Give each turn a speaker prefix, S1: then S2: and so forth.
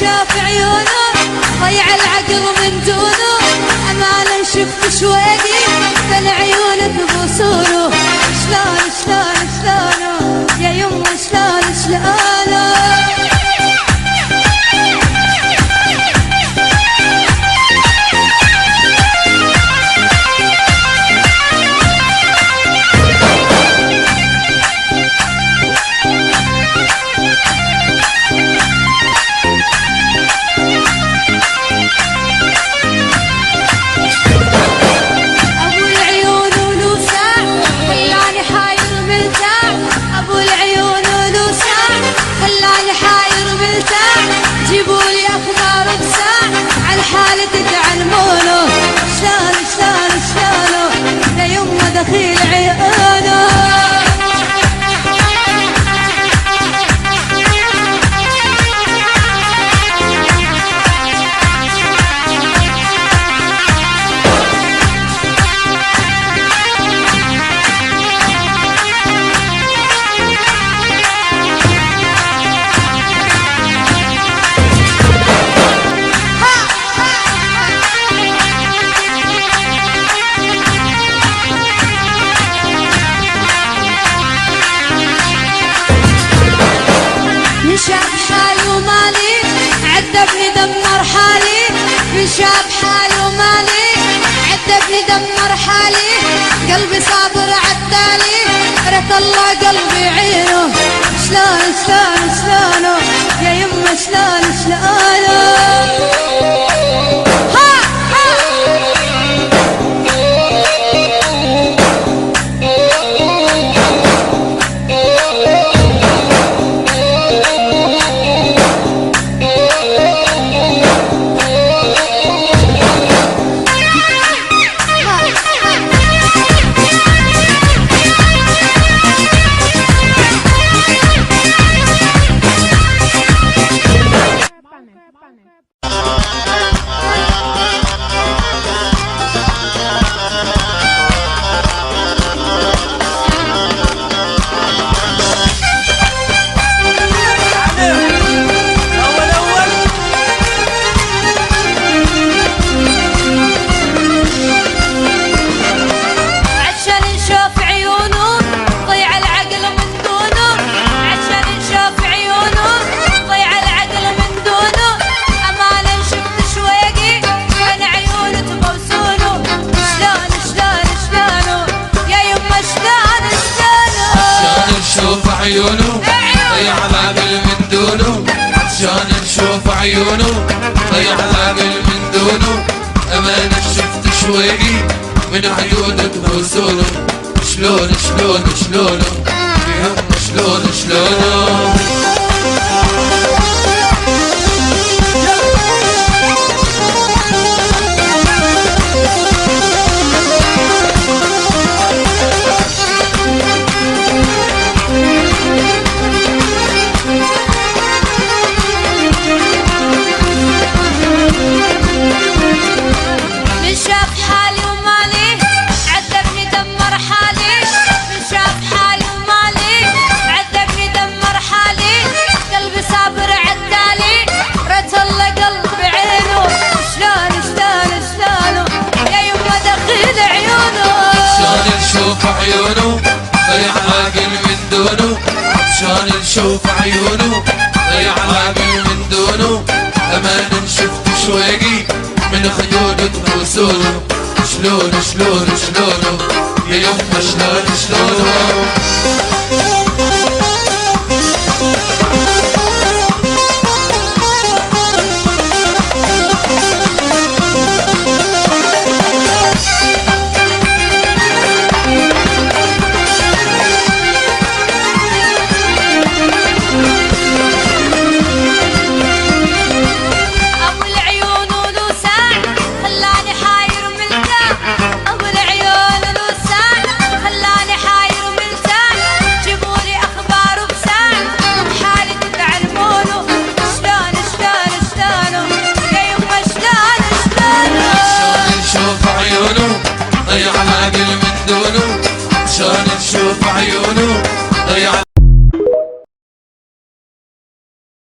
S1: شاف عيونه ضيع العقل من دونه امانه شفت شويقي بين عيونه بوصوله شلون شلون شلونه يا يمه شلون شلونه جيبولي اخبار بساعة عن حالتك علمونه شلون شلون شلونه يا يمه دخيل عيونه شاف حالي ومالي عذبني دمر حالي من شاف حالي ومالي عذبني دمر حالي قلبي صابر عالتالي رث الله قلبي عينه شلون شلون شلونه يا يمه شلون شلونه
S2: عيونه ضيع العقل من دونه عشان نشوف عيونه ضيع العقل من دونه امانه شفت شويقي من حدودك بوصوله شلون شلون شلونه يا يمه شلون شلونه نشوف عيونه ضيع العقل من دونه عشان نشوف عيونه ضيع العقل من دونه امانه شفت شويقي من خدودك بوصوله شلون شلون شلونه يا يمه شلون شلونه ضيع العقل من دونه عشان نشوف عيونه ضيع